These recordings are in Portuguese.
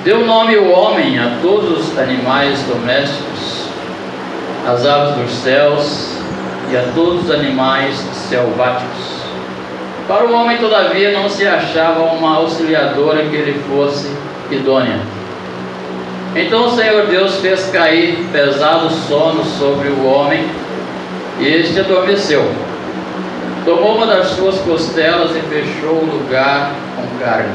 Deu nome o homem a todos os animais domésticos, às aves dos céus e a todos os animais selváticos. Para o homem, todavia, não se achava uma auxiliadora que lhe fosse idônea. Então o Senhor Deus fez cair pesado sono sobre o homem, e este adormeceu. Tomou uma das suas costelas e fechou o lugar com carne.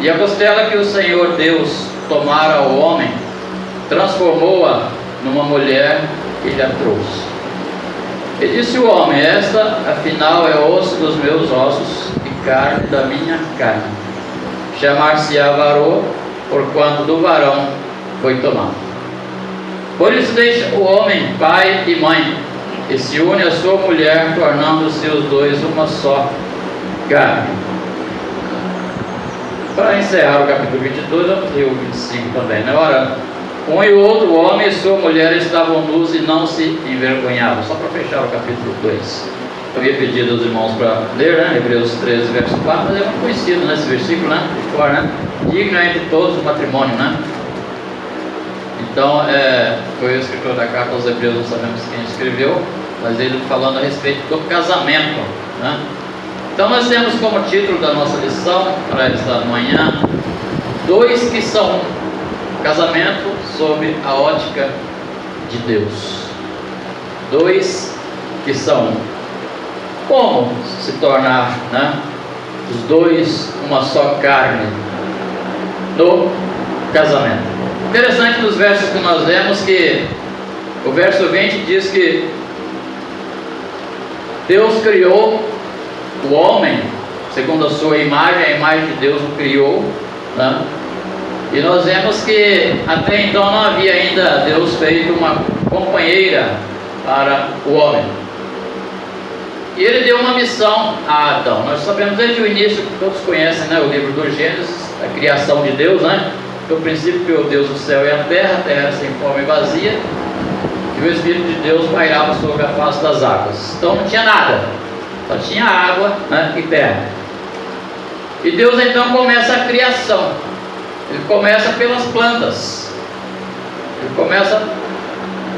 E a costela que o Senhor Deus tomara ao homem, transformou-a numa mulher e lhe a trouxe. E disse o homem: esta, afinal, é osso dos meus ossos e carne da minha carne. Chamar-se-á varão, porquanto do varão foi tomado. Por isso deixa o homem pai e mãe, e se une à sua mulher, tornando-se os dois uma só carne. Para encerrar o capítulo 22, e o 25 também, né? Ora, um e o outro, o homem e sua mulher, estavam nus e não se envergonhavam. Só para fechar o capítulo 2. Eu havia pedido aos irmãos para ler, né? Hebreus 13, verso 4, mas é muito conhecido, né? Esse versículo, né? De fora, né? Digno entre todos o matrimônio, né? Então, foi o escritor da carta aos Hebreus, não sabemos quem escreveu, mas ele falando a respeito do casamento, né? Então, nós temos como título da nossa lição para esta manhã: dois que são um. Casamento sob a ótica de Deus. Dois que são um. Como se tornar, né, os dois uma só carne no casamento? Interessante nos versos que nós lemos que o verso 20 diz que Deus criou o homem segundo a sua imagem, a imagem de Deus o criou, né? E nós vemos que até então não havia ainda Deus feito uma companheira para o homem. E ele deu uma missão a Adão. Nós sabemos desde o início, que todos conhecem, né, o livro do Gênesis, a criação de Deus, né? No princípio criou Deus o céu e a terra era sem forma e vazia, e o Espírito de Deus pairava sobre a face das águas. Então não tinha nada, só tinha água, né, e terra. E Deus então começa a criação. Ele começa pelas plantas, ele começa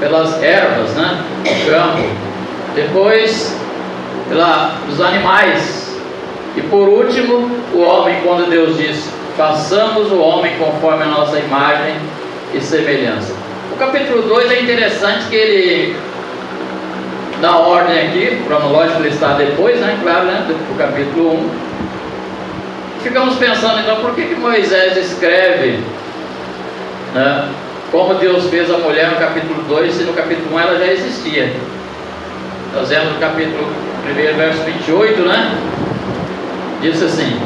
pelas ervas, né, do campo, depois pelos animais, e por último o homem, quando Deus diz: façamos o homem conforme a nossa imagem e semelhança. O capítulo 2 é interessante que ele, na ordem aqui, cronológico, ele está depois, né, claro, né, do capítulo 1. Ficamos pensando então, por que Moisés escreve, né, como Deus fez a mulher no capítulo 2, se no capítulo 1 ela já existia? Nós vemos no capítulo 1, verso 28, né? Diz assim: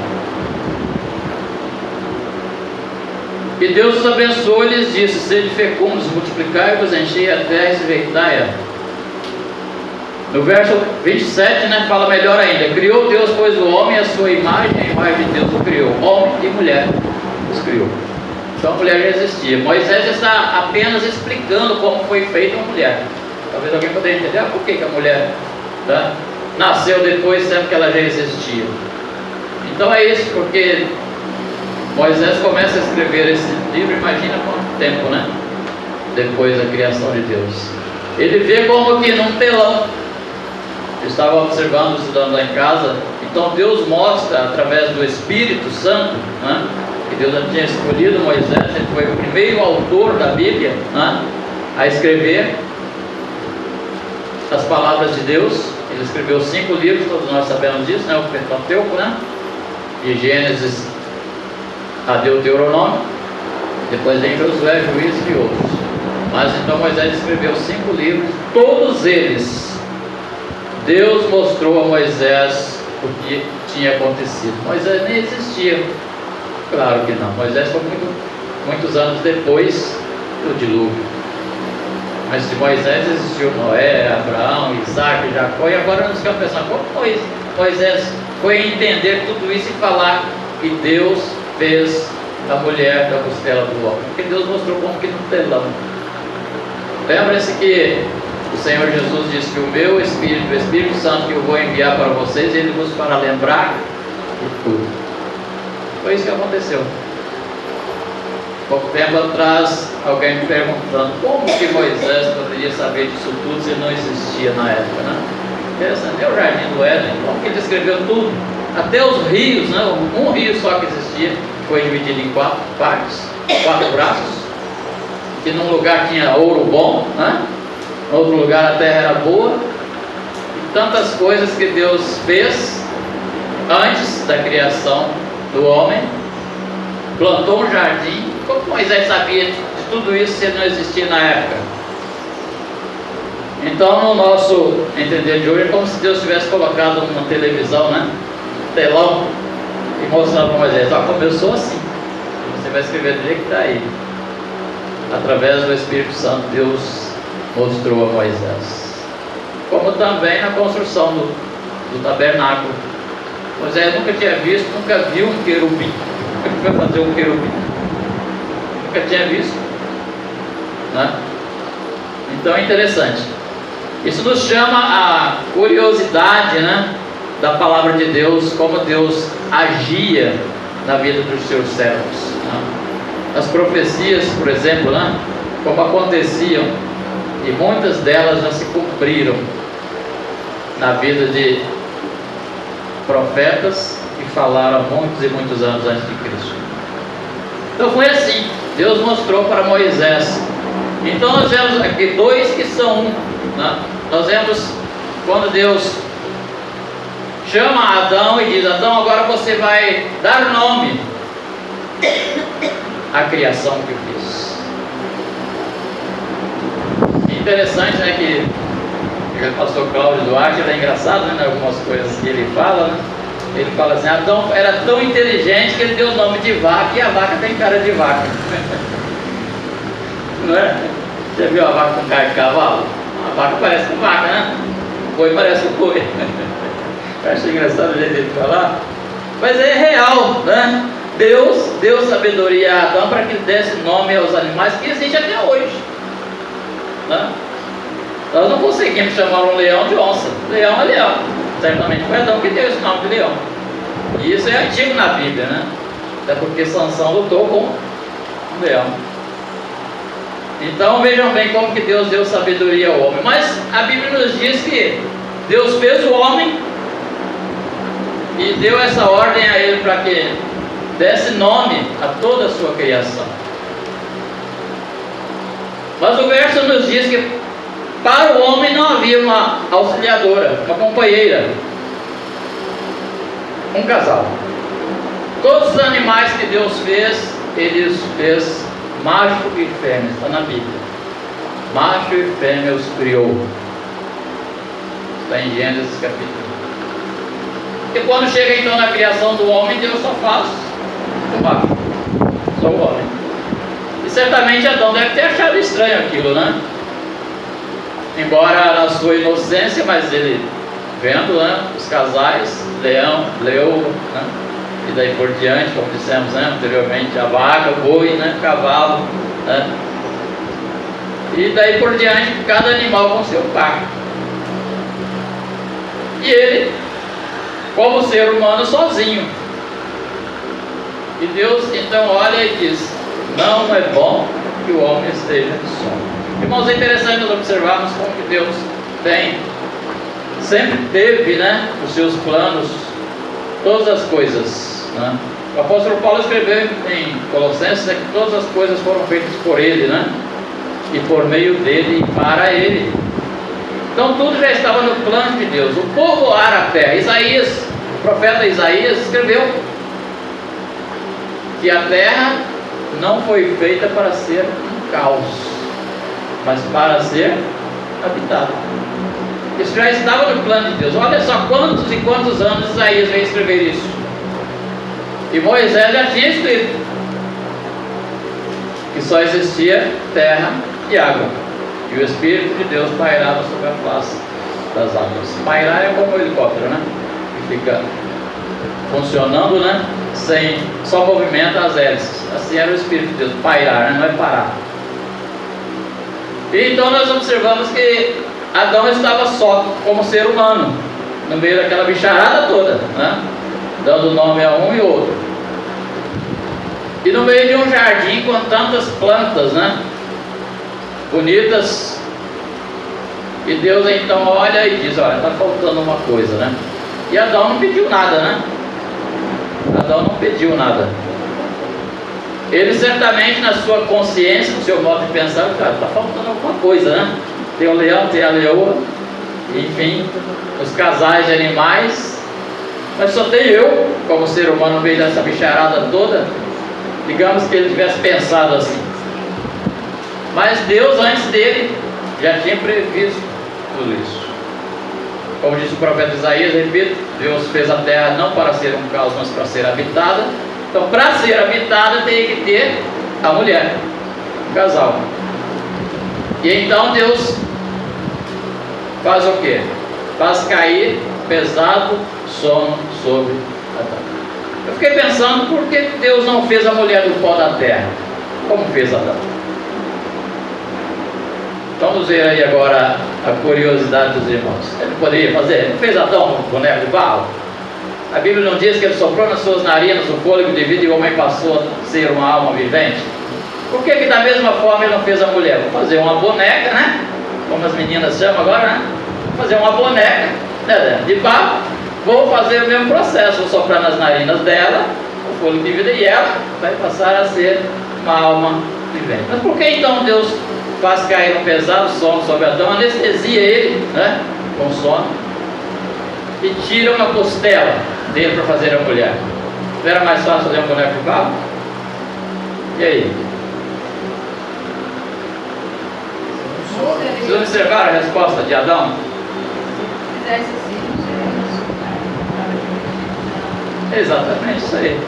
e Deus os abençoou e lhes disse: sede fecundos, multiplicai-vos, enchei a terra e sujeitai-a. No verso 27, né, fala melhor ainda: criou Deus, pois, o homem à sua imagem, a imagem de Deus o criou, homem e mulher os criou. Então a mulher já existia. Moisés está apenas explicando como foi feita a mulher. Talvez alguém poderia entender por que a mulher, né, nasceu depois, sendo que ela já existia. Então é isso, porque Moisés começa a escrever esse livro, imagina quanto tempo, né, depois da criação de Deus. Ele vê como que num telão. Eu estava observando, estudando lá em casa. Então Deus mostra através do Espírito Santo, né, que Deus já tinha escolhido Moisés. Ele foi o primeiro autor da Bíblia, né, a escrever as palavras de Deus. Ele escreveu 5 livros, todos nós sabemos disso, né, o Pentateuco, né, de Gênesis a Deuteronômio. Depois vem Josué, Juízes e outros. Mas então Moisés escreveu 5 livros, todos eles Deus mostrou a Moisés o que tinha acontecido. Moisés nem existia, claro que não. Moisés foi muitos anos depois do dilúvio. Mas de Moisés existiu Noé, Abraão, Isaac, Jacó, e agora nós ficamos pensando: como Moisés foi entender tudo isso e falar que Deus fez a mulher da costela do homem? Porque Deus mostrou como que no telão. Lembre-se que o Senhor Jesus disse que o meu Espírito, o Espírito Santo que eu vou enviar para vocês, ele vos fará lembrar de tudo. Foi isso que aconteceu. Pouco tempo atrás, alguém me perguntando como que Moisés poderia saber disso tudo se não existia na época, né? Pensando, o jardim do Éden, como que ele descreveu tudo? Até os rios, né? Um rio só que existia, foi dividido em 4 partes, 4 braços, que num lugar tinha ouro bom, né? Em outro lugar a terra era boa, e tantas coisas que Deus fez antes da criação do homem. Plantou um jardim. Como Moisés sabia de tudo isso se não existia na época? Então, no nosso entender de hoje, é como se Deus tivesse colocado uma televisão, né? Telão, e mostrando para Moisés: começou assim. Você vai escrever do jeito que está aí. Através do Espírito Santo, Deus mostrou a Moisés. Como também na construção do tabernáculo. Moisés nunca tinha visto, nunca viu um querubim. Como é que vai fazer um querubim? Nunca tinha visto, né? Então é interessante. Isso nos chama a curiosidade, né, da palavra de Deus, como Deus agia na vida dos seus servos, né? As profecias, por exemplo, né, como aconteciam, e muitas delas já se cumpriram na vida de profetas que falaram há muitos e muitos anos antes de Cristo. Então foi assim, Deus mostrou para Moisés. Então nós vemos aqui 2 que são 1, né? Nós vemos quando Deus chama Adão e diz: Adão, agora você vai dar nome à criação que eu fiz. Interessante, né, que o pastor Cláudio Duarte, ele é engraçado, né, algumas coisas que ele fala, né? Ele fala assim: Adão era tão inteligente que ele deu o nome de vaca, e a vaca tem cara de vaca. Não é? Você viu a vaca com cara de cavalo? A vaca parece com vaca, né? O boi parece com boi. Eu acho engraçado o jeito de falar, mas é real, né? Deus deu sabedoria a Adão para que ele desse nome aos animais que existem até hoje, né? Nós não conseguimos chamar um leão de onça. Leão é leão. Certamente foi Adão que deu esse nome de leão. E isso é antigo na Bíblia, né? Até porque Sansão lutou com um leão. Então vejam bem como que Deus deu sabedoria ao homem. Mas a Bíblia nos diz que Deus fez o homem e deu essa ordem a ele para que desse nome a toda a sua criação. Mas o verso nos diz que para o homem não havia uma auxiliadora, uma companheira, um casal. Todos os animais que Deus fez, Ele os fez macho e fêmea, está na Bíblia. Macho e fêmea os criou. Está em Gênesis capítulo. E quando chega então na criação do homem, Deus só faz o macho, só o homem. E certamente Adão deve ter achado estranho aquilo, né? Embora na sua inocência, mas ele vendo, né, os casais, leão, leoa, né, e daí por diante, como dissemos, né, anteriormente, a vaca, o boi, né, o cavalo, né, e daí por diante, cada animal com seu par. E ele, como ser humano, sozinho. E Deus então olha e diz: não é bom que o homem esteja só. Irmãos, é interessante nós observarmos como que Deus sempre teve, né, os seus planos, todas as coisas, né? O apóstolo Paulo escreveu em Colossenses que todas as coisas foram feitas por Ele, né? E por meio dele e para Ele. Então tudo já estava no plano de Deus. O povoar a terra. Isaías, o profeta Isaías escreveu que a terra não foi feita para ser um caos, mas para ser habitada. Isso já estava no plano de Deus. Olha só quantos e quantos anos Isaías veio escrever isso. E Moisés já tinha escrito que só existia terra e água, e o Espírito de Deus pairava sobre a face das águas. Pairar é como um helicóptero, né? Que fica funcionando, né? Sem, só movimenta as hélices. Assim era o Espírito de Deus, pairar, né? Não é parar. E então nós observamos que Adão estava só como ser humano, no meio daquela bicharada toda, né? Dando nome a um e outro. E no meio de um jardim com tantas plantas, né? Bonitas. E Deus então olha e diz: olha, está faltando uma coisa, né? E Adão não pediu nada, né? Adão não pediu nada. Ele certamente, na sua consciência, no seu modo de pensar, cara, está faltando alguma coisa, né? Tem o leão, tem a leoa, enfim, os casais de animais, mas só tem eu, como ser humano, no meio dessa bicharada toda. Digamos que ele tivesse pensado assim. Mas Deus, antes dele, já tinha previsto tudo isso. Como disse o profeta Isaías, repito, Deus fez a terra não para ser um caos, mas para ser habitada. Então, para ser habitada, tem que ter a mulher, o casal. E então Deus faz o quê? Faz cair pesado sono sobre Adão. Eu fiquei pensando, por que Deus não fez a mulher do pó da terra, como fez Adão? Vamos ver aí agora a curiosidade dos irmãos. Ele poderia fazer, ele fez Adão um boneco de barro? A Bíblia não diz que ele soprou nas suas narinas o fôlego de vida e o homem passou a ser uma alma vivente? Por que da mesma forma ele não fez a mulher? Vou fazer uma boneca, né? Como as meninas chamam agora, né? Vou fazer uma boneca, né, de barro. Vou fazer o mesmo processo, vou soprar nas narinas dela o fôlego de vida e ela vai passar a ser uma alma vivente. Mas por que então Deus faz cair um pesado sono sobre Adão, anestesia ele, né, com sono, e tira uma costela dele para fazer a mulher? Não era mais fácil fazer um boneco de barro? E aí? Vocês observaram a resposta de Adão? Exatamente isso aí.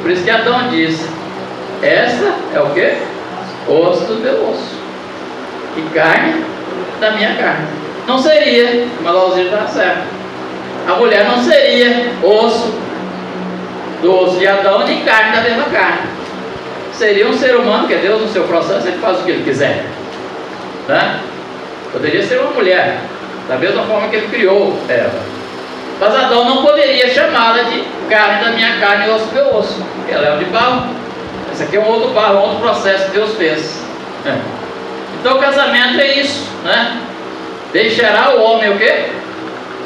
Por isso que Adão disse: essa é o quê? Osso do meu osso e carne da minha carne. Não seria, mas o Alzir está certo, a mulher não seria osso do osso de Adão nem carne da mesma carne. Seria um ser humano, que Deus no seu processo ele faz o que ele quiser, né? Poderia ser uma mulher, da mesma forma que ele criou ela. Mas Adão não poderia chamá-la de carne da minha carne e osso do meu osso, porque ela é de barro. Esse aqui é um outro barro, um outro processo que Deus fez. Então o casamento é isso, né? Deixará o homem o quê?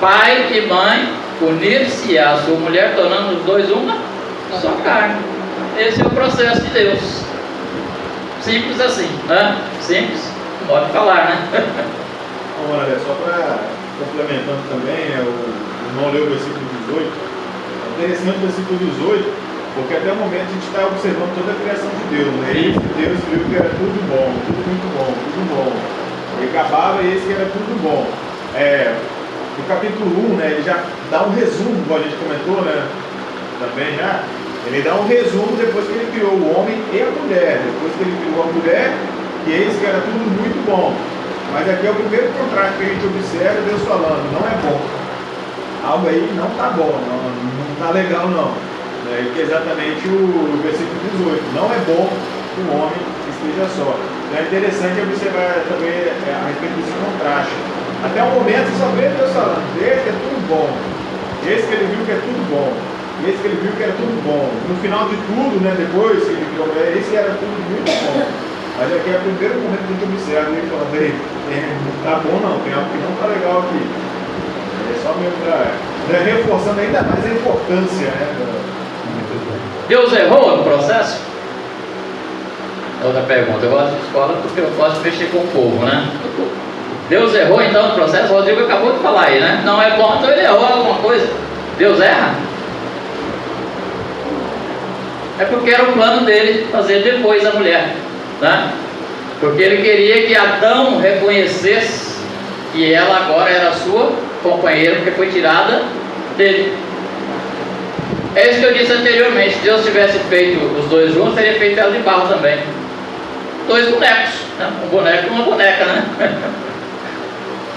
Pai e mãe, unir-se à sua mulher, tornando os dois uma só carne. Esse é o processo de Deus. Simples assim, né? Simples, pode falar, né? Olha, só para complementando também, né, o irmão leu o versículo 18. É interessante o versículo 18, porque até o momento a gente está observando toda a criação de Deus, né? E Deus viu que era tudo bom, tudo muito bom, tudo bom. Ele acabava e esse que era tudo bom. No capítulo 1, né, ele já dá um resumo, como a gente comentou, né? Também já. Ele dá um resumo depois que ele criou o homem e a mulher. Depois que ele criou a mulher, e eis que era tudo muito bom. Mas aqui é o primeiro contraste que a gente observa, Deus falando: não é bom. Algo aí não está bom, não está legal não. Que é exatamente o versículo 18. Não é bom que o homem esteja só. Então é interessante observar também a respeito desse contraste. Até o momento só vê Deus falando: esse que é tudo bom. Esse que ele viu que é tudo bom. Esse que ele viu que era tudo bom. No final de tudo, né, depois que ele criou, esse que era tudo muito bom. Mas aqui é o primeiro momento que a gente observa ele falando: não está bom não, tem algo que não está legal aqui. É só mesmo para reforçando ainda mais a importância, né? Deus errou no processo? Outra pergunta. Eu gosto de escola porque eu gosto de mexer com o povo, né? Deus errou então no processo? O Rodrigo acabou de falar aí, né? Não é bom, então ele errou alguma coisa. Deus erra? É porque era o plano dele fazer depois a mulher, né? Porque ele queria que Adão reconhecesse que ela agora era sua companheira, porque foi tirada dele. É isso que eu disse anteriormente. Se Deus tivesse feito os dois juntos, teria feito ela de barro também. Dois bonecos, né? Um boneco e uma boneca, né?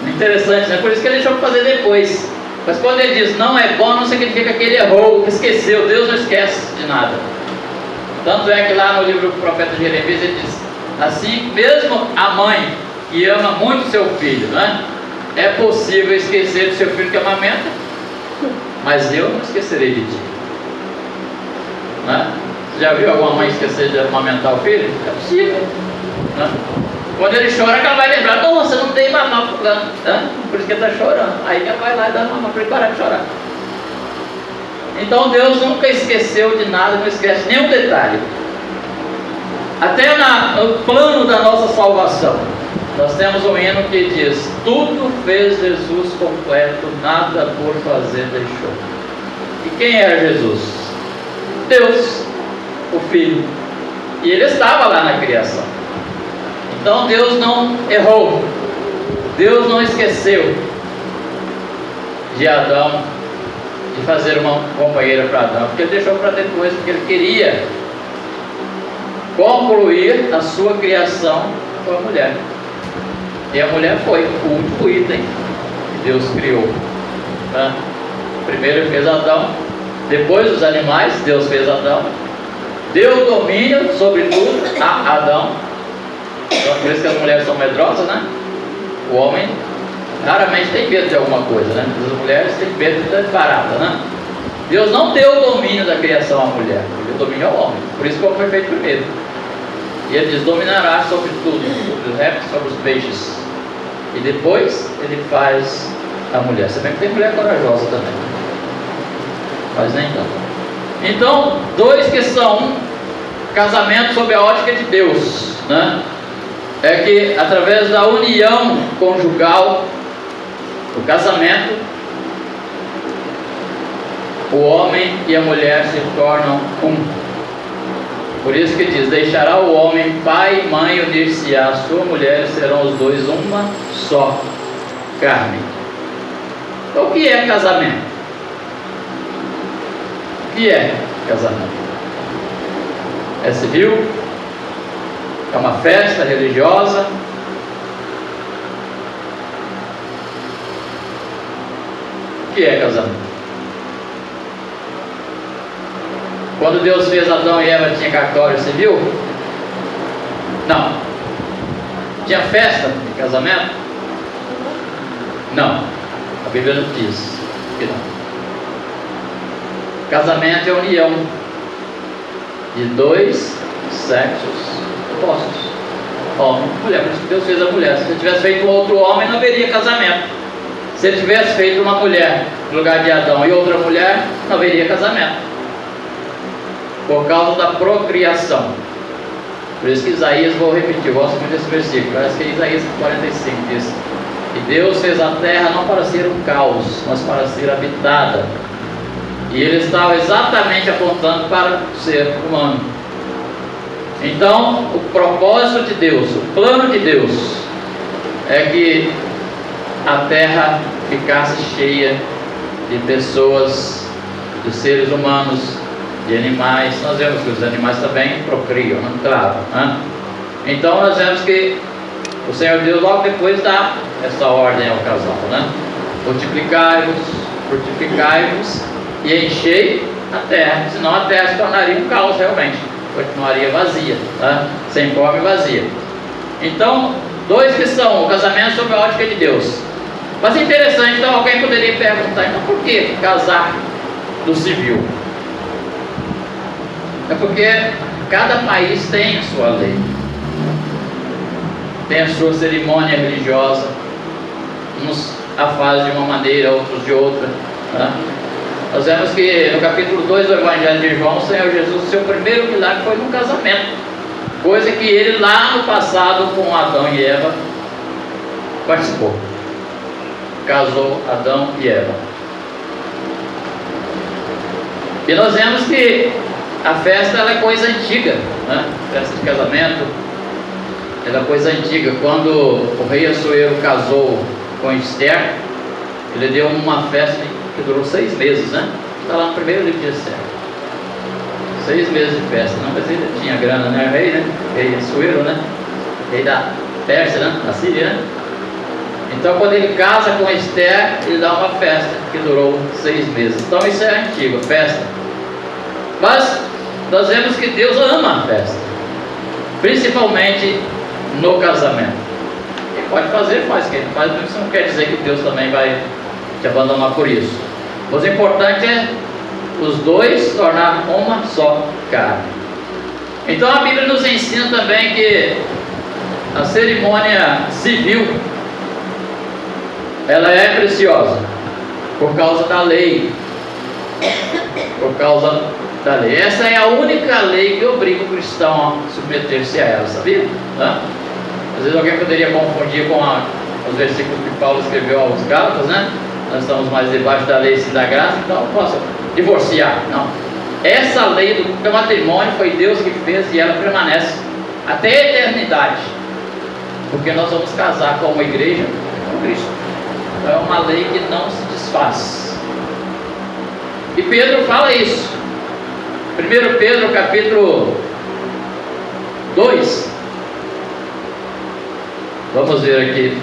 Interessante, né? Por isso que ele deixou para fazer depois. Mas quando ele diz não é bom, não significa que ele errou, que esqueceu. Deus não esquece de nada. Tanto é que lá no livro do profeta Jeremias ele diz: assim mesmo a mãe que ama muito seu filho, né? É possível esquecer do seu filho que amamenta, mas eu não esquecerei de ti, né? Já viu alguma mãe esquecer de amamentar o filho? É possível, né? Quando ele chora, que ela vai lembrar: nossa, não dei mamar pro fulano, né? Por isso que ele está chorando. Aí ela vai lá e dá mamar para ele parar de chorar. Então Deus nunca esqueceu de nada, não esquece nenhum detalhe. Até no plano da nossa salvação, nós temos um hino que diz: tudo fez Jesus completo, nada por fazer deixou. E quem era Jesus? Deus, o Filho. E ele estava lá na criação. Então Deus não errou, Deus não esqueceu de Adão, de fazer uma companheira para Adão, porque ele deixou para depois, porque ele queria concluir a sua criação com a mulher. E a mulher foi o último item que Deus criou, né? Primeiro ele fez Adão, depois os animais, Deus fez Adão, deu domínio sobre tudo a Adão. Então, por isso que as mulheres são medrosas, né? O homem raramente tem medo de alguma coisa, né? As mulheres têm medo de barata, né? Deus não deu o domínio da criação à mulher, ele deu domínio ao homem. Por isso que o homem foi feito primeiro. E ele diz: dominará sobre tudo, sobre os répteis, sobre os peixes. E depois ele faz a mulher. Você vê que tem mulher corajosa também, mas nem tanto. Então, dois que são casamento sob a ótica de Deus, né? É que através da união conjugal, o casamento, o homem e a mulher se tornam um. Por isso que diz: deixará o homem pai e mãe, unir-se-á a sua mulher, e serão os dois uma só carne. Então, o que é casamento? O que é casamento? É civil? É uma festa religiosa? O que é casamento? Quando Deus fez Adão e Eva, tinha cartório civil? Não. Tinha festa de casamento? Não. A Bíblia não diz que não. Casamento é a união de dois sexos opostos, homem e mulher. Por isso que Deus fez a mulher. Se ele tivesse feito um outro homem, não haveria casamento. Se ele tivesse feito uma mulher no lugar de Adão e outra mulher, não haveria casamento, por causa da procriação. Por isso que Isaías, vou repetir, eu gosto muito desse versículo, parece que é Isaías 45, diz: e Deus fez a terra não para ser um caos, mas para ser habitada. E ele estava exatamente apontando para o ser humano. Então, o propósito de Deus, o plano de Deus, é que a terra ficasse cheia de pessoas, de seres humanos, de animais. Nós vemos que os animais também procriam, né? Claro, né? Então nós vemos que o Senhor Deus logo depois dá essa ordem ao casal, né? Multiplicai-vos, frutificai-vos e enchei a terra, senão a terra se tornaria um caos realmente, continuaria vazia, tá? Sem forma e vazia. Então, dois que são o casamento sob a ótica de Deus. Mas é interessante, então alguém poderia perguntar: então por que casar do civil? É porque cada país tem a sua lei, tem a sua cerimônia religiosa. Uns a fazem de uma maneira, outros de outra, tá? Nós vemos que no capítulo 2 do Evangelho de João, o Senhor Jesus, o seu primeiro milagre foi num casamento, coisa que ele lá no passado com Adão e Eva participou. Casou Adão e Eva. E nós vemos que a festa, ela é coisa antiga, né? Festa de casamento, ela é coisa antiga. Quando o rei Assuero casou com Esther, ele deu uma festa que durou 6 meses, né? Está lá no primeiro livro de Esther. 6 meses de festa, não, mas ele tinha grana, né? Rei, né? Rei Assuero, né? Rei da Pérsia, né? Da Síria, né? Então, quando ele casa com Esther, ele dá uma festa que durou 6 meses. Então, isso é antigo, festa. Mas nós vemos que Deus ama a festa, principalmente no casamento. Quem pode fazer, faz. Quem não faz, isso não quer dizer que Deus também vai te abandonar por isso. Mas o importante é os dois tornar uma só carne. Então a Bíblia nos ensina também que a cerimônia civil, ela é preciosa por causa da lei. Por causa da lei. Essa é a única lei que obriga o cristão a submeter-se a ela, sabia? Às vezes alguém poderia confundir com os versículos que Paulo escreveu aos Gálatas, né? Nós estamos mais debaixo da lei e da graça, então eu posso divorciar. Não. Essa lei do matrimônio foi Deus que fez e ela permanece até a eternidade. Porque nós vamos casar como igreja com Cristo. Então é uma lei que não se desfaz. E Pedro fala isso. 1 Pedro capítulo 2. Vamos ver aqui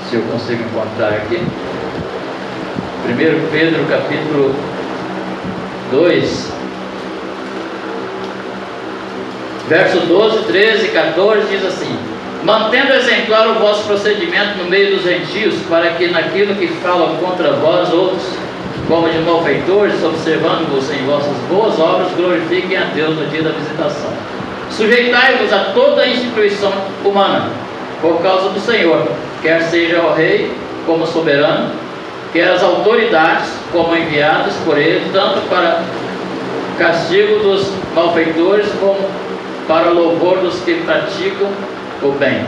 se eu consigo encontrar aqui. 1 Pedro capítulo 2, verso 12, 13 e 14 diz assim: mantendo exemplar o vosso procedimento no meio dos gentios, para que naquilo que falam contra vós outros, como de malfeitores, observando-vos em vossas boas obras, glorifiquem a Deus no dia da visitação. Sujeitai-vos a toda a instituição humana, por causa do Senhor, quer seja o rei como soberano, quer as autoridades como enviadas por ele, tanto para castigo dos malfeitores, como para louvor dos que praticam o bem.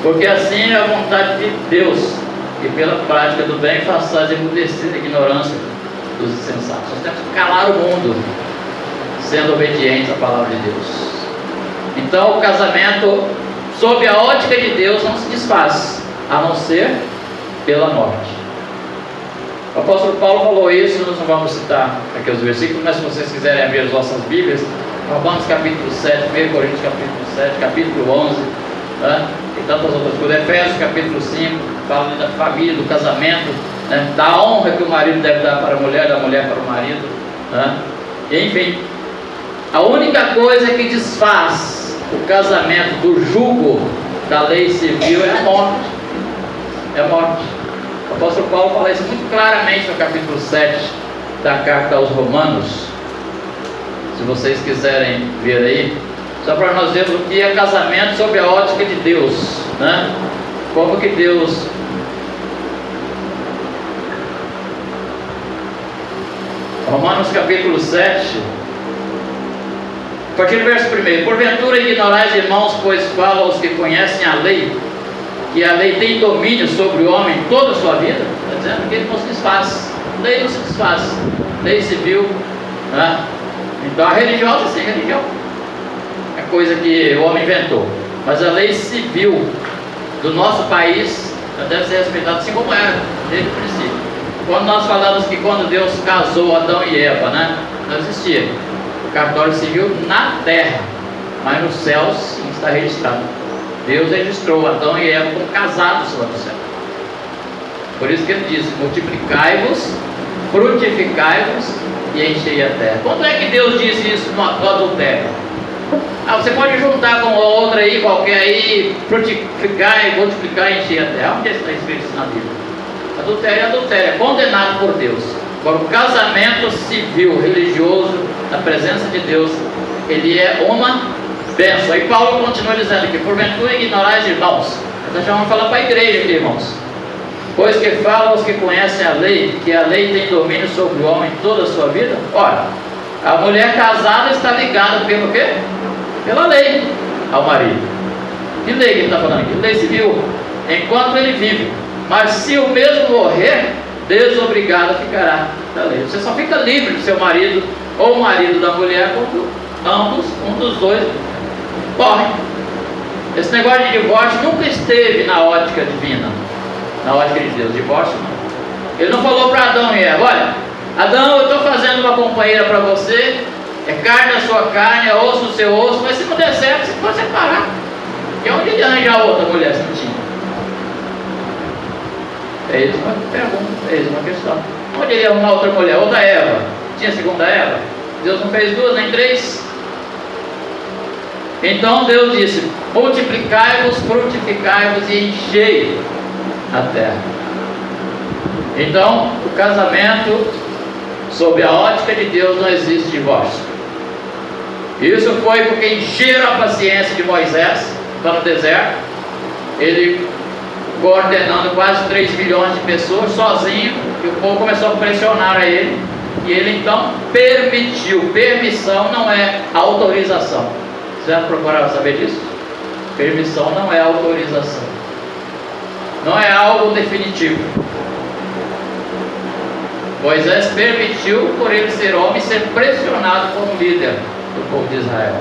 Porque assim é a vontade de Deus, que pela prática do bem façais emudrecer a ignorância dos insensatos. Nós temos que calar o mundo, sendo obedientes à palavra de Deus. Então o casamento, sob a ótica de Deus, não se desfaz, a não ser pela morte. O apóstolo Paulo falou isso, nós não vamos citar aqui os versículos, mas se vocês quiserem abrir as vossas Bíblias, Romanos capítulo 7, 1 Coríntios capítulo 7, capítulo 11, e tantas outras coisas. Efésios capítulo 5, fala da família, do casamento, da honra que o marido deve dar para a mulher, da mulher para o marido. Enfim, a única coisa que desfaz o casamento do jugo da lei civil é a morte. É a morte. O apóstolo Paulo fala isso muito claramente no capítulo 7 da carta aos Romanos. Se vocês quiserem ver aí, só para nós vermos o que é casamento sob a ótica de Deus, como que Deus Romanos capítulo 7, a partir do verso 1: porventura ignorais, irmãos, pois falam os que conhecem a lei, que a lei tem domínio sobre o homem toda a sua vida. Está dizendo que ele não se desfaz, lei não se desfaz, lei civil, então a religiosa sim, religião é coisa que o homem inventou, mas a lei civil do nosso país deve ser respeitada assim como era desde o princípio. Quando nós falamos que quando Deus casou Adão e Eva, não existia o cartório civil na terra, mas nos céus sim está registrado. Deus registrou Adão e Eva como casados lá no céu. Por isso que ele diz: multiplicai-vos, frutificai-vos e enchei a terra. Quando é que Deus disse isso no adultério? Você pode juntar com outra aí, qualquer aí, frutificar e multiplicar e encher a terra. Onde está escrito isso na Bíblia? Adultério é adultério, é condenado por Deus. Agora, o casamento civil, religioso, na presença de Deus, ele é uma bênção. Aí Paulo continua dizendo que porventura ignorais, irmãos. Nós já vamos falar para a igreja aqui, irmãos. Pois que falam os que conhecem a lei, que a lei tem domínio sobre o homem toda a sua vida. Ora, a mulher casada está ligada pelo quê? Pela lei ao marido. Que lei que ele está falando aqui? Lei civil, enquanto ele vive. Mas se o mesmo morrer, desobrigada ficará da lei. Você só fica livre do seu marido ou o marido da mulher quando ambos, um dos dois, morre. Esse negócio de divórcio nunca esteve na ótica divina, na ótica de Deus. Divórcio não. Ele não falou para Adão e Eva: olha, Adão, eu estou fazendo uma companheira para você, é carne da sua carne, é osso do seu osso, mas se não der certo, você pode separar. E onde ele arranjar outra mulher se não tinha? É isso uma pergunta, é isso uma questão. Onde ele ia arrumar outra mulher? Outra Eva? Tinha segunda Eva? Deus não fez duas, nem três. Então Deus disse: multiplicai-vos, frutificai-vos e enchei a terra. Então, o casamento, sob a ótica de Deus, não existe divórcio. Isso foi porque encheram a paciência de Moisés, lá no deserto. Ele coordenando quase 3 milhões de pessoas, sozinho, e o povo começou a pressionar a ele. E ele então permitiu. Permissão não é autorização. Você já procurava saber disso? Permissão não é autorização. Não é algo definitivo. Moisés permitiu, por ele ser homem, ser pressionado como líder do povo de Israel.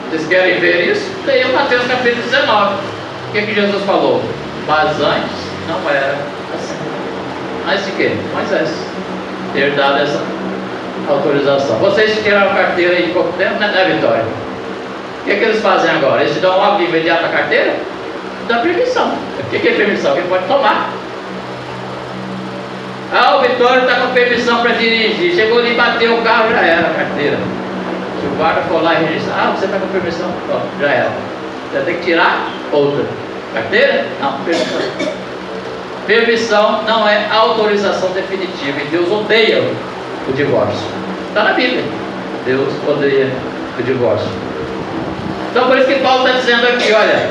Vocês querem ver isso? Leiam Mateus capítulo 19. O que Jesus falou? Mas antes não era assim. Mas de quê? Moisés ter dado essa autorização. Vocês tiraram a carteira aí de pouco tempo, né, Vitória? O que eles fazem agora? Eles te dão logo de imediato a carteira? Dá permissão. O que é permissão? Que pode tomar. O Vitória está com permissão para dirigir. Chegou ali, bateu o carro, já era a carteira. Se o guarda for lá e registrar, você está com permissão? Ó, já era. Você tem que tirar outra. Carteira? Não, permissão. Permissão não é autorização definitiva. E Deus odeia o divórcio. Está na Bíblia. Deus odeia o divórcio. Então por isso que Paulo está dizendo aqui, olha,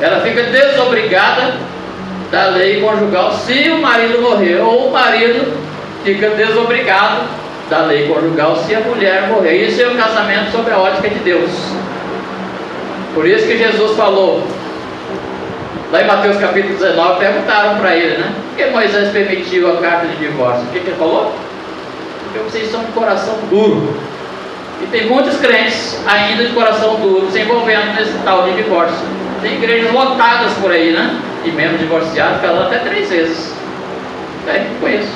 ela fica desobrigada da lei conjugal se o marido morrer, ou o marido fica desobrigado da lei conjugal se a mulher morrer. Isso é um casamento sob a ótica de Deus. Por isso que Jesus falou lá em Mateus capítulo 19, perguntaram para ele, né? Por que Moisés permitiu a carta de divórcio? O que ele falou? Porque vocês são de coração duro. E tem muitos crentes ainda de coração duro se envolvendo nesse tal de divórcio. Tem igrejas lotadas por aí, né? E membros divorciados casam até 3 vezes. Conheço.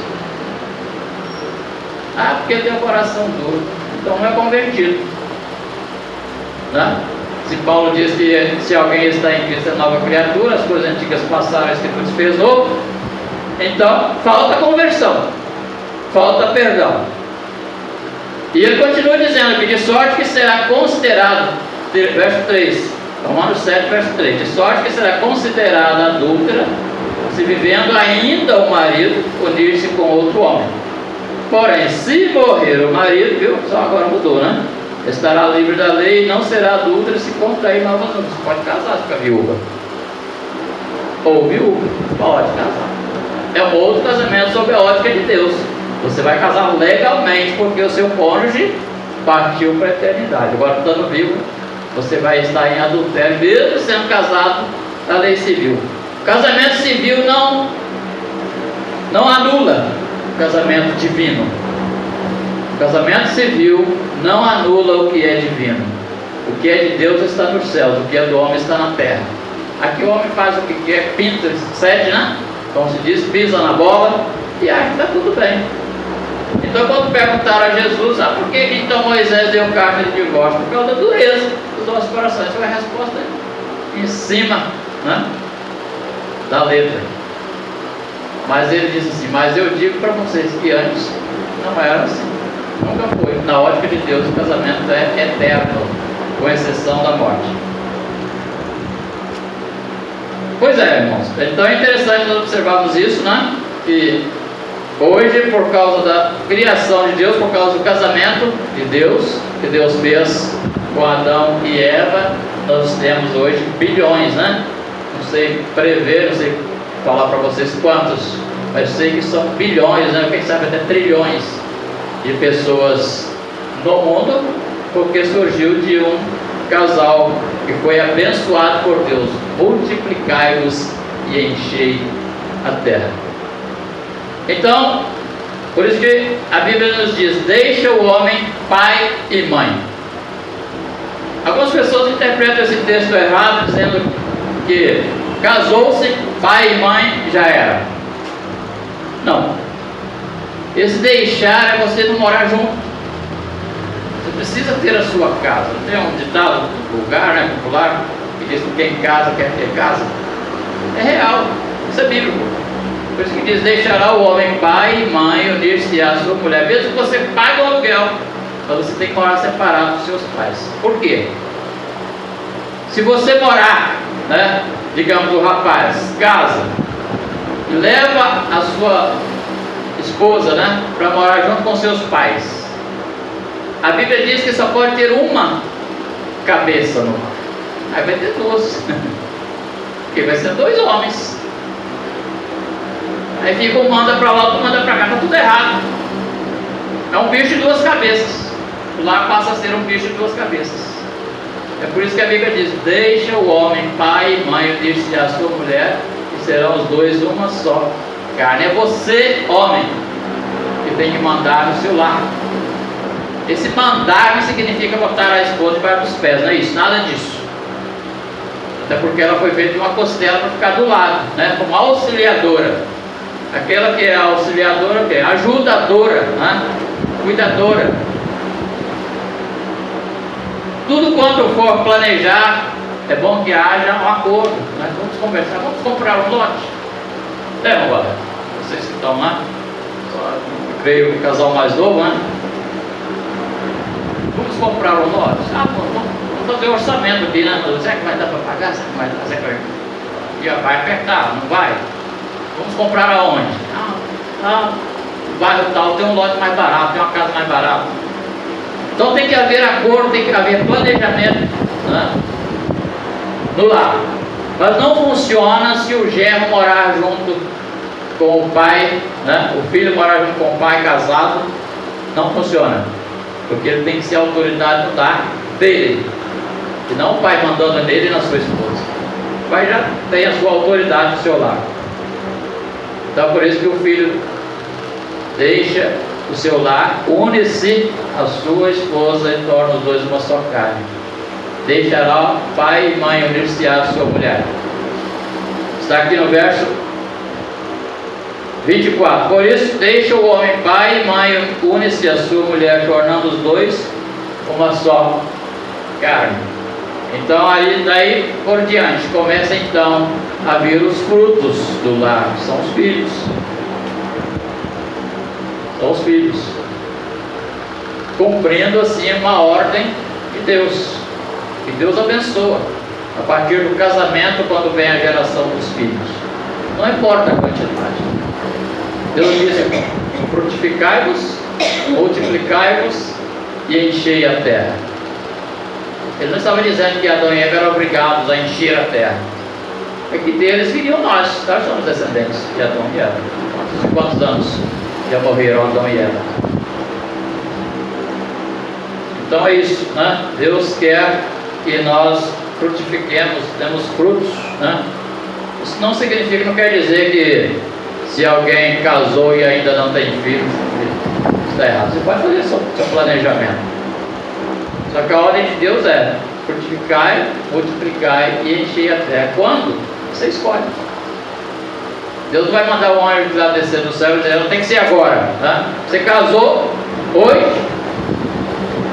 Porque tem um coração duro. Então não é convertido, né? Se Paulo diz que se alguém está em Cristo é nova criatura, as coisas antigas passaram, a Escritura se fez novo. Então falta conversão, falta perdão. E ele continua dizendo que de sorte que será considerado, verso 3, Romanos 7, verso 3, de sorte que será considerada adúltera se vivendo ainda o marido unir-se com outro homem. Porém, se morrer o marido, viu? Só agora mudou, né? Estará livre da lei e não será adúltera se contrair novas nupcias. Você pode casar se ficar viúva. Ou viúva, pode casar. É um outro casamento sob a ótica de Deus. Você vai casar legalmente porque o seu cônjuge partiu para a eternidade. Agora, estando vivo, você vai estar em adultério, mesmo sendo casado na lei civil. O casamento civil não anula o casamento divino. O casamento civil não anula o que é divino. O que é de Deus está nos céus, o que é do homem está na terra. Aqui o homem faz o que quer, pinta, cede, né? Como se diz, pisa na bola e acha que está tudo bem. Então quando perguntaram a Jesus, por que então Moisés deu carta de divórcio? Por causa da dureza dos nossos corações. Foi a resposta em cima, né, da letra. Mas ele disse assim, mas eu digo para vocês que antes não era assim. Nunca foi. Na ótica de Deus o casamento é eterno, com exceção da morte. Pois é, irmãos. Então é interessante nós observarmos isso, né? Que hoje, por causa da criação de Deus, por causa do casamento de Deus, que Deus fez com Adão e Eva, nós temos hoje bilhões, né? Não sei prever, não sei falar para vocês quantos, mas sei que são bilhões, né? Quem sabe até trilhões de pessoas no mundo, porque surgiu de um casal que foi abençoado por Deus. Multiplicai-vos e enchei a terra. Então, por isso que a Bíblia nos diz, deixa o homem pai e mãe. Algumas pessoas interpretam esse texto errado, dizendo que casou-se, pai e mãe, já era. Não. Esse deixar é você não morar junto. Você precisa ter a sua casa. Não tem um ditado vulgar, né, popular, que diz que quem casa quer ter casa? É real, isso é bíblico. Por isso que diz, deixará o homem pai e mãe, unir-se à sua mulher, mesmo que você pague o aluguel, mas você tem que morar separado dos seus pais. Por quê? Se você morar, né, digamos, o rapaz casa e leva a sua esposa, né, para morar junto com seus pais, A Bíblia diz que só pode ter uma cabeça no lar. Aí vai ter duas. Porque vai ser 2 homens. Aí fica um manda para lá, outro manda para cá, está tudo errado. É um bicho de 2 cabeças. O lar passa a ser um bicho de 2 cabeças. É por isso que a Bíblia diz: deixa o homem, pai e mãe, unir-se à sua mulher, e serão os 2 uma só carne. É você, homem, que tem que mandar no seu lar. Esse mandar não significa botar a esposa debaixo dos pés, não é isso, nada disso. Até porque ela foi feita de uma costela para ficar do lado, né? Como auxiliadora. Aquela que é auxiliadora, que é ajudadora, né? Cuidadora. Tudo quanto for planejar, é bom que haja um acordo. Nós vamos conversar, vamos comprar um lote. Agora, vocês que estão lá, veio o casal mais novo, né? Vamos comprar um lote. Vamos fazer um orçamento aqui, né? Será que vai dar para pagar? Será que vai dar? Será que vai apertar? Não vai? Vamos comprar aonde? No bairro tal tem um lote mais barato, tem uma casa mais barata. Então tem que haver acordo, tem que haver planejamento, né, no lar. Mas não funciona se o genro morar junto com o pai, né, o filho morar junto com o pai casado. Não funciona. Porque ele tem que ser a autoridade no lar dele. E não o pai mandando nele e na sua esposa. O pai já tem a sua autoridade no seu lar. Então por isso que o filho deixa o seu lar, une-se a sua esposa e torna os 2 uma só carne. Deixará pai e mãe unir-se à sua mulher. Está aqui no verso 24. Por isso deixa o homem pai e mãe, une-se à sua mulher, tornando os 2 uma só carne. Então aí daí por diante começa então a vir os frutos do lar, são os filhos. São os filhos, cumprindo assim uma ordem de Deus, que Deus abençoa a partir do casamento, quando vem a geração dos filhos. Não importa a quantidade. Deus diz: frutificai-vos, multiplicai-vos e enchei a terra. Ele não estava dizendo que Adão e Eva eram obrigados a encher a terra. É que deles viriam nós somos descendentes de Adão e Eva. Quantos anos já morreram Adão e Eva? Então é isso, né? Deus quer que nós frutifiquemos, temos frutos, né? Isso não significa, não quer dizer que se alguém casou e ainda não tem filhos, está errado. Você pode fazer seu planejamento. Só que a ordem de Deus é: frutificai, multiplicai e enchei a terra. Quando? Você escolhe. Deus não vai mandar um anjo lá descer do céu e dizer: não tem que ser agora, né? Você casou hoje,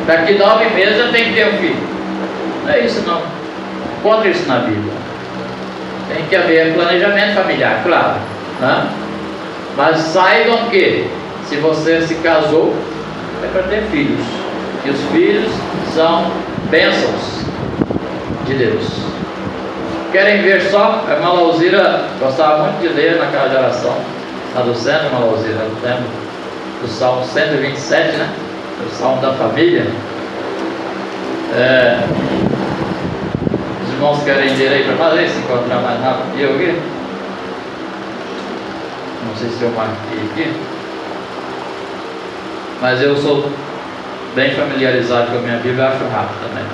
daqui 9 meses já tem que ter um filho. Não é isso, não. Encontra isso na Bíblia. Tem que haver planejamento familiar, claro, né? Mas saibam que se você se casou, é para ter filhos. E os filhos são bênçãos de Deus. Querem ver só? A irmã Lauzira gostava muito de ler naquela geração, lá do centro, irmã Lauzira, no tempo do Salmo 127, né? O Salmo da família. Os irmãos querem ler aí para nós, se encontrar mais rápido que eu aqui. Não sei se eu marquei aqui, mas eu sou bem familiarizado com a minha Bíblia, acho rápido também.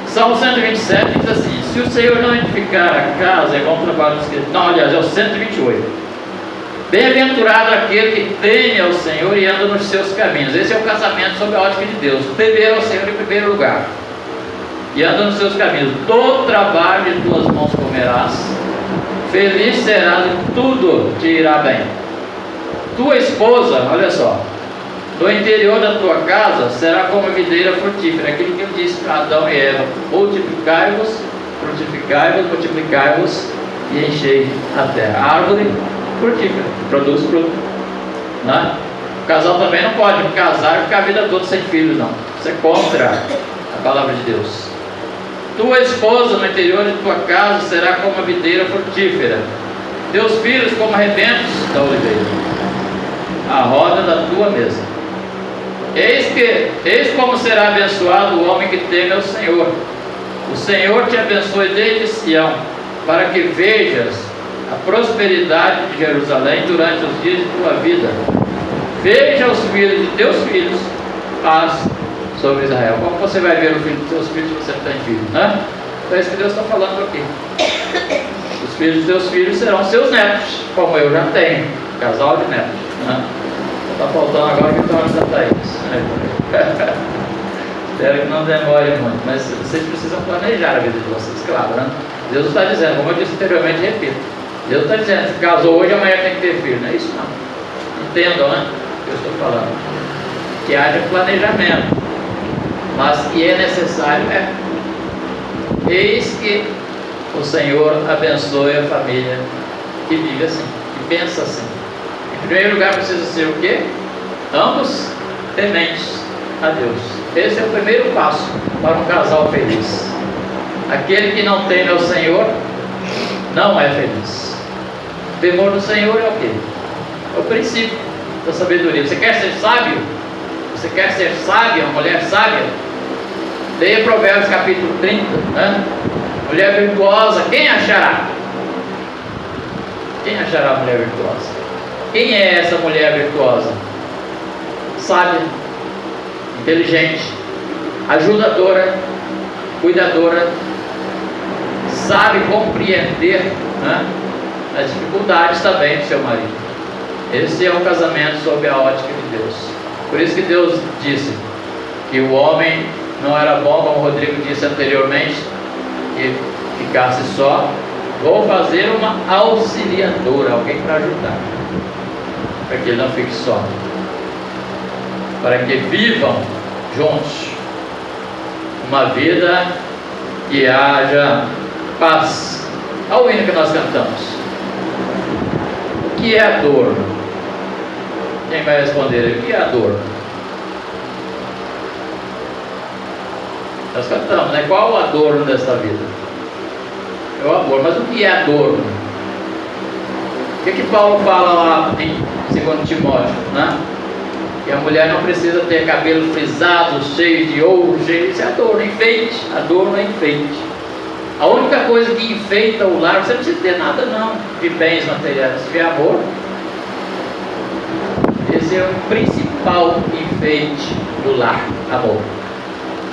Salmo 127 diz assim: se o Senhor não edificar a casa, é igual um trabalho escrito. Não, aliás, é o 128. Bem-aventurado aquele que teme ao Senhor e anda nos seus caminhos. Esse é o casamento sob a ótica de Deus. Temer ao Senhor em primeiro lugar e anda nos seus caminhos. Do trabalho de tuas mãos comerás, feliz serás e tudo te irá bem. Tua esposa, olha só, do interior da tua casa será como a videira frutífera. Aquilo que eu disse para Adão e Eva: multiplicai-vos, frutificai-vos, multiplicai-vos e enchei a terra. A árvore frutífera, produz fruto, né? O casal também não pode casar e ficar a vida toda sem filhos, não. Isso é contra a palavra de Deus. Tua esposa no interior de tua casa será como a videira frutífera, teus filhos como rebentos da oliveira, a roda da tua mesa. Eis como será abençoado o homem que teme ao Senhor. O Senhor te abençoe desde Sião, para que vejas a prosperidade de Jerusalém durante os dias de tua vida. Veja os filhos de teus filhos, paz sobre Israel. Como você vai ver o filho dos teus filhos se você não tem filho, né? Então é isso que Deus está falando aqui. Os filhos dos teus filhos serão seus netos, como eu já tenho, casal de netos, né? Está faltando agora o Vitório da Thaís. Espero que não demore muito, mas vocês precisam planejar a vida de vocês, claro, né? Deus está dizendo, como eu disse anteriormente, repito, Deus está dizendo, se casou hoje, amanhã tem que ter filho, não é isso não. Entendam, né? O que eu estou falando. Que haja planejamento, mas que é necessário, eis que o Senhor abençoe a família que vive assim, que pensa assim. Em primeiro lugar precisa ser o quê? Ambos tementes a Deus. Esse é o primeiro passo para um casal feliz. Aquele que não teme ao Senhor não é feliz. O temor do Senhor é o quê? É o princípio da sabedoria. Você quer ser sábio? Você quer ser sábia, uma mulher sábia? Leia Provérbios capítulo 30, né? Mulher virtuosa, quem achará? Quem achará a mulher virtuosa? Quem é essa mulher virtuosa? Sábia, inteligente, ajudadora, cuidadora, sabe compreender, né, as dificuldades também do seu marido. Esse é um casamento sob a ótica de Deus. Por isso que Deus disse que o homem não era bom, como o Rodrigo disse anteriormente, que ficasse só. Vou fazer uma auxiliadora, alguém para ajudar, para que ele não fique só, para que vivam juntos uma vida que haja paz. Olha o hino que nós cantamos. O que é a dor? Quem vai responder? O que é a dor? Nós cantamos, né? Qual o adorno desta vida? É o amor. Mas o que é adorno? O que Paulo fala lá em 2 Timóteo, né? Que a mulher não precisa ter cabelo frisado, cheio de ouro, cheio de adorno, enfeite. Adorno é enfeite. A única coisa que enfeita o lar, você não precisa ter nada não, de bens materiais. Se tiver amor, esse é o principal enfeite do lar, amor.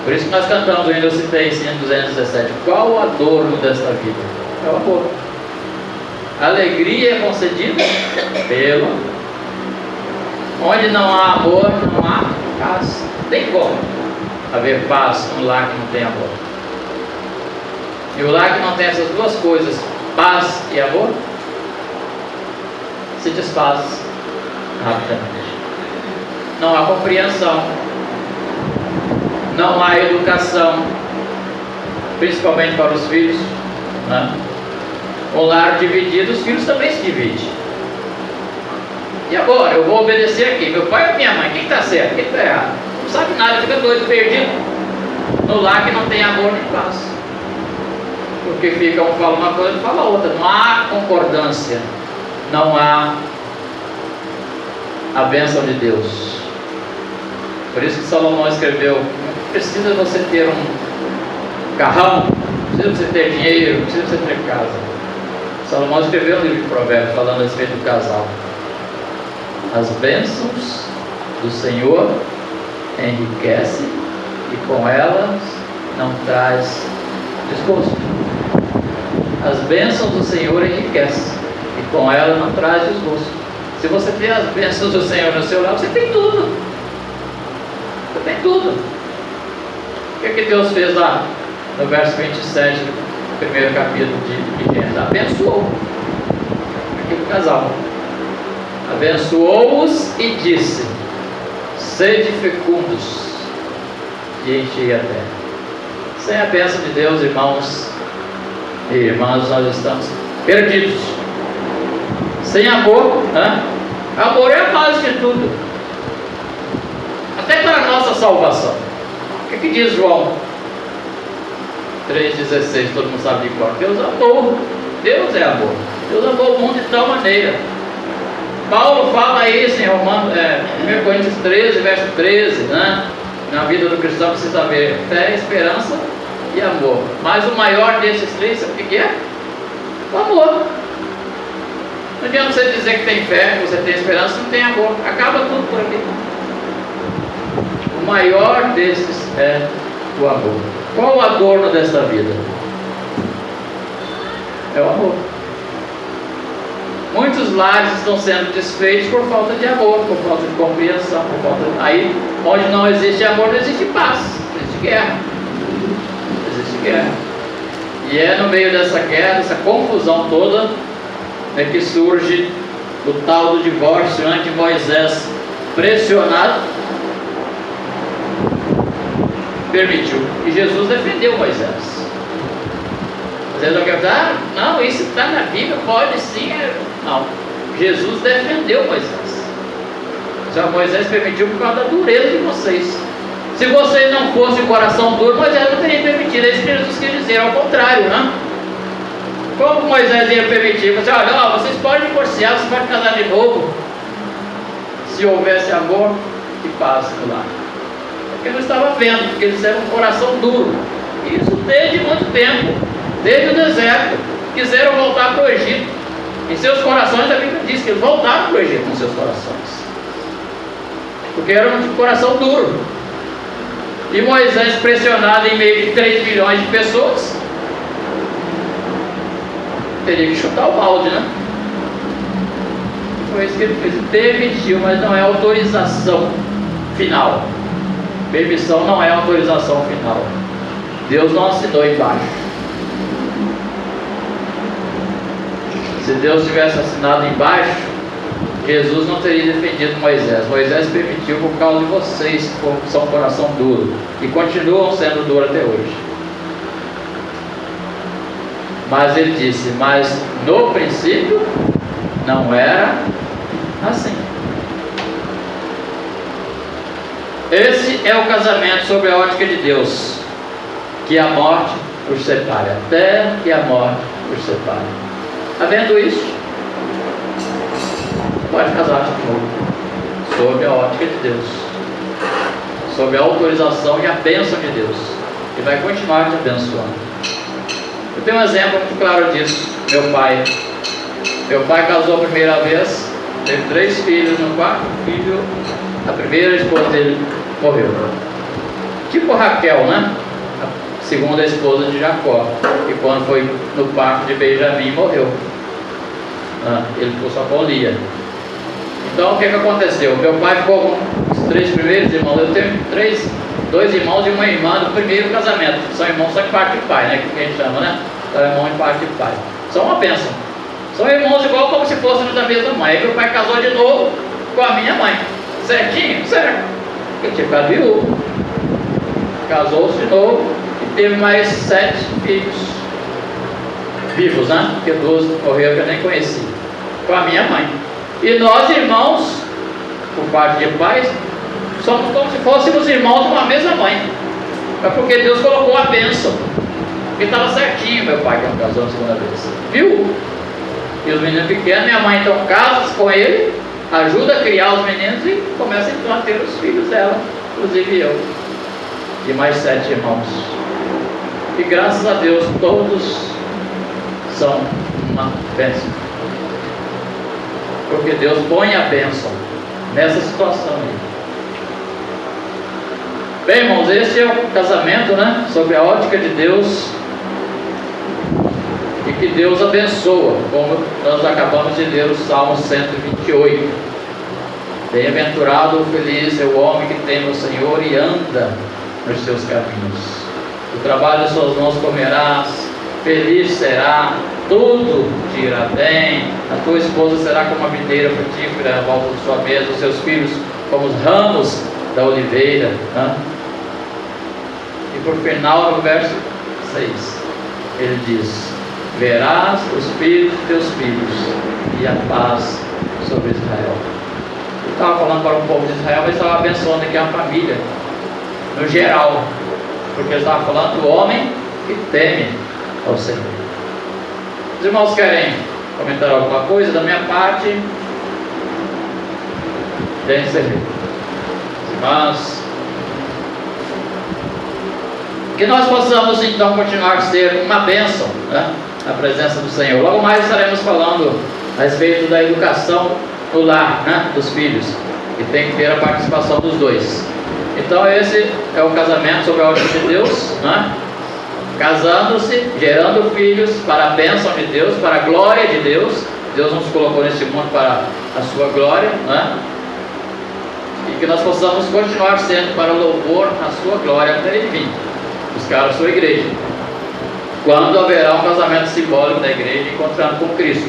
Por isso que nós cantamos, eu ainda citei esse hino 217. Qual o adorno desta vida? É o amor. A alegria é concedida pelo amor. Onde não há amor, não há paz. Não tem como haver paz num lar que não tem amor. E o lar que não tem essas duas coisas, paz e amor, se desfaz rapidamente. Não há compreensão, não há educação, principalmente para os filhos, né? Um lar dividido, os filhos também se dividem. E agora? Eu vou obedecer aqui, meu pai ou minha mãe? Quem está certo? Quem está errado? Não sabe nada, fica doido, perdido no lar que não tem amor nem paz. Porque fica um fala uma coisa e fala outra. Não há concordância, não há a bênção de Deus. Por isso que Salomão escreveu: não precisa você ter um carrão, não precisa você ter dinheiro, não precisa você ter casa. Salomão escreveu um livro de Provérbios falando a respeito do casal. As bênçãos do Senhor enriquecem e com elas não traz desgosto. As bênçãos do Senhor enriquecem e com elas não traz desgosto. Se você tem as bênçãos do Senhor no seu lar, você tem tudo. Você tem tudo. O que Deus fez lá no verso 27 do primeiro capítulo de Gênesis? Abençoou aquele casal. Abençoou-os e disse: sede fecundos e enchei a terra. Sem a bênção de Deus, irmãos e irmãs, nós estamos perdidos. Sem amor, né? Amor é a base de tudo, até para a nossa salvação. O que diz João 3,16? Todo mundo sabe de cor. Deus amou. Deus é amor. Deus amou o mundo de tal maneira Paulo fala isso em 1 Coríntios 13, verso 13, né? Na vida do cristão precisa haver fé, esperança e amor. Mas o maior desses três, sabe o que é? O amor. Não adianta você dizer que tem fé, que você tem esperança, não tem amor. Acaba tudo por aqui. O maior desses é o amor. Qual o adorno desta vida? É o amor. Muitos lares estão sendo desfeitos por falta de amor, por falta de compreensão, por falta de... Aí, onde não existe amor, não existe paz, não existe guerra. Não existe guerra. E é no meio dessa guerra, dessa confusão toda, que surge o tal do divórcio, né, que Moisés, pressionado, permitiu. E Jesus defendeu Moisés. Dizendo que não, isso está na Bíblia, pode sim. Não, Jesus defendeu Moisés. Já Moisés permitiu por causa da dureza de vocês. Se vocês não fossem coração duro, Moisés não teria permitido. É isso que Jesus quer dizer, ao contrário, né? Como Moisés ia permitir? Você, olha, vocês podem divorciar, vocês podem casar de novo, se houvesse amor e paz no lar. Porque não estava vendo, porque eles eram um coração duro. E isso desde muito tempo, desde o deserto. Quiseram voltar para o Egito. Em seus corações, a Bíblia diz que eles voltaram para o Egito em seus corações, porque eram de coração duro. E Moisés, pressionado em meio de 3 milhões de pessoas, teria que chutar o balde, né? Foi isso que ele fez. Permitiu, mas não é autorização final. Permissão não é autorização final. Deus não assinou embaixo. Se Deus tivesse assinado embaixo, Jesus não teria defendido Moisés. Moisés permitiu por causa de vocês, que são coração duro, e continuam sendo duros até hoje. Mas ele disse, mas no princípio não era assim. Esse é o casamento sob a ótica de Deus, que a morte os separe, até que a morte os separe. Havendo isso, pode casar de novo, sob a ótica de Deus, sob a autorização e a bênção de Deus, e vai continuar te abençoando. Eu tenho um exemplo muito claro disso. Meu pai casou a primeira vez, teve 3 filhos. No 4º filho, a primeira esposa dele morreu. Tipo Raquel, né? A segunda esposa de Jacó. E quando foi no parto de Benjamim, morreu. Ele ficou só com Lia. Então o que aconteceu? Meu pai ficou com os 3 primeiros irmãos. Eu tenho 2 irmãos e uma irmã do primeiro casamento. São irmãos só de parte de pai, né? Que a gente chama, né? São irmãos de parte de pai. São uma bênção. São irmãos igual como se fossem da mesma mãe. Aí meu pai casou de novo com a minha mãe. Certinho? Certo. Ele tinha ficado viúvo. Casou-se de novo e teve mais 7 filhos. Vivos, né? Porque 2 morreram que eu nem conheci. Com a minha mãe. E nós, irmãos, por parte de pais, somos como se fôssemos irmãos de uma mesma mãe. É porque Deus colocou a bênção. Porque estava certinho meu pai quando casou a segunda vez. Viu? E os meninos pequenos, minha mãe então casa com ele, ajuda a criar os meninos e começa então a ter os filhos dela, inclusive eu. E mais 7 irmãos. E graças a Deus todos são uma bênção. Porque Deus põe a bênção nessa situação aí. Bem, irmãos, este é o casamento, né? Sob a ótica de Deus. E que Deus abençoa, como nós acabamos de ler o Salmo 128. Bem-aventurado ou feliz é o homem que teme o Senhor e anda nos seus caminhos. O trabalho de suas mãos comerás, feliz será, tudo te irá bem. A tua esposa será como a videira frutífera à volta de sua mesa, os seus filhos como os ramos da oliveira, né? E por final, no verso 6, ele diz: verás os filhos de teus filhos e a paz sobre Israel. Eu estava falando para o povo de Israel, mas estava abençoando aqui a família no geral, porque eu estava falando do homem que teme ao Senhor. Os irmãos querem comentar alguma coisa da minha parte? tem que servir. Irmãos, que nós possamos então continuar a ser uma bênção, né, na presença do Senhor. Logo mais estaremos falando a respeito da educação no lar, né, dos filhos, que tem que ter a participação dos dois. Então esse é o casamento sob a ordem de Deus, né? Casando-se, gerando filhos para a bênção de Deus, para a glória de Deus. Deus nos colocou nesse mundo para a sua glória, né? E que nós possamos continuar sendo para o louvor a sua glória até ele vir buscar a sua igreja, quando haverá um casamento simbólico da igreja encontrando com Cristo.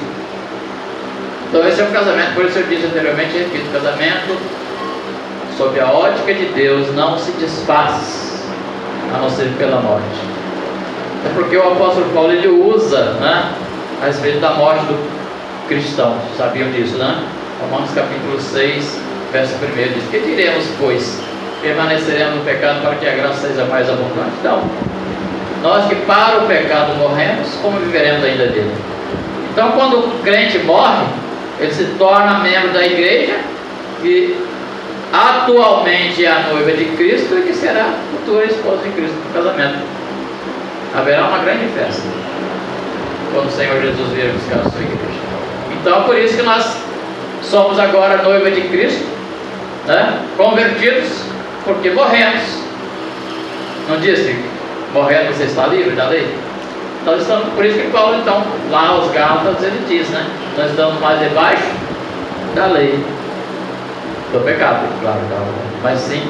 Então esse é um casamento, por isso eu disse anteriormente, repito, casamento sob a ótica de Deus não se desfaz, a não ser pela morte. É porque o apóstolo Paulo ele usa, né, a respeito da morte do cristão. Sabiam disso, né? Romanos capítulo 6, verso 1 diz: que diremos, pois? Permaneceremos no pecado para que a graça seja mais abundante? Não. Nós que para o pecado morremos, como viveremos ainda dele? Então quando o crente morre, ele se torna membro da igreja, que atualmente é a noiva de Cristo e que será a futura esposa de Cristo no casamento. Haverá uma grande festa quando o Senhor Jesus vier buscar a sua igreja. Então por isso que nós somos agora noiva de Cristo, né? Convertidos, porque morremos. Não diz que morrendo você está livre da lei? Nós estamos, por isso que Paulo então, lá aos Gálatas ele diz, né? Nós estamos mais debaixo da lei, do pecado, claro, mas sim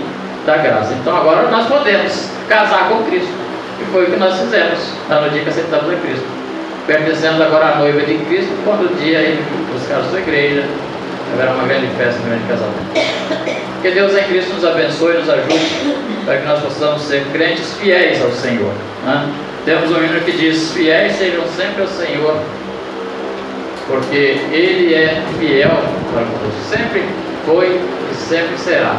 da graça. Então agora nós podemos casar com Cristo, que foi o que nós fizemos no dia que aceitamos a Cristo, pertencendo agora à noiva de Cristo. Quando o dia ele buscar a sua igreja, haverá uma grande festa, um grande casamento. Que Deus em Cristo nos abençoe e nos ajude para que nós possamos ser crentes fiéis ao Senhor, né? Temos um hino que diz: fiéis sejam sempre ao Senhor, porque Ele é fiel para conosco, sempre foi e sempre será.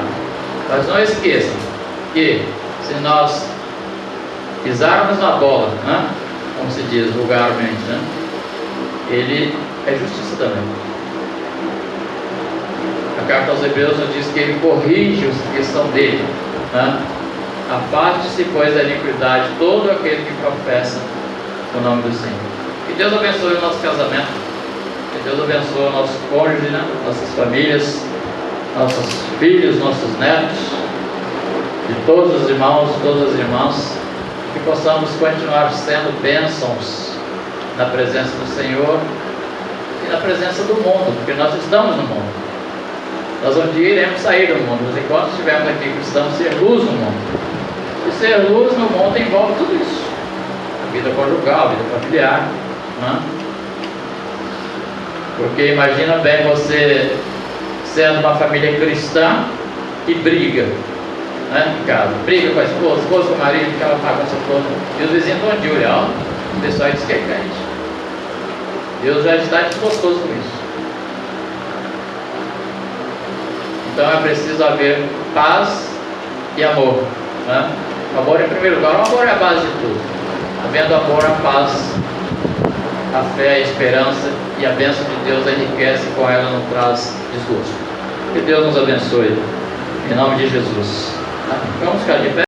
Mas não esqueçam que se nós pisarmos na bola, né, como se diz vulgarmente, né, Ele é justiça também. A carta aos Hebreus nos diz que Ele corrige os que são dele, né? Afaste-se, pois, da iniquidade todo aquele que professa o nome do Senhor. Que Deus abençoe o nosso casamento, que Deus abençoe o nosso cônjuge, né? Nossas famílias, nossos filhos, nossos netos, de todos os irmãos, todas as irmãs, que possamos continuar sendo bênçãos na presença do Senhor e na presença do mundo, porque nós estamos no mundo. Nós um dia iremos sair do mundo, mas enquanto estivermos aqui, precisamos ser luz no mundo. E ser luz no mundo envolve tudo isso: a vida conjugal, a vida familiar, né? Porque imagina bem você sendo uma família cristã e briga, né, em casa, briga com a esposa com o marido, aquela bagunça toda, e os vizinhos estão de olho, ó, o pessoal diz que é crente. Deus já está desgostoso com isso. Então é preciso haver paz e amor, né? Amor em primeiro lugar. O amor é a base de tudo. Havendo amor, a paz, a fé, a esperança e a bênção de Deus enriquece, com ela não traz desgosto. Que Deus nos abençoe, em nome de Jesus. Vamos ficar de pé.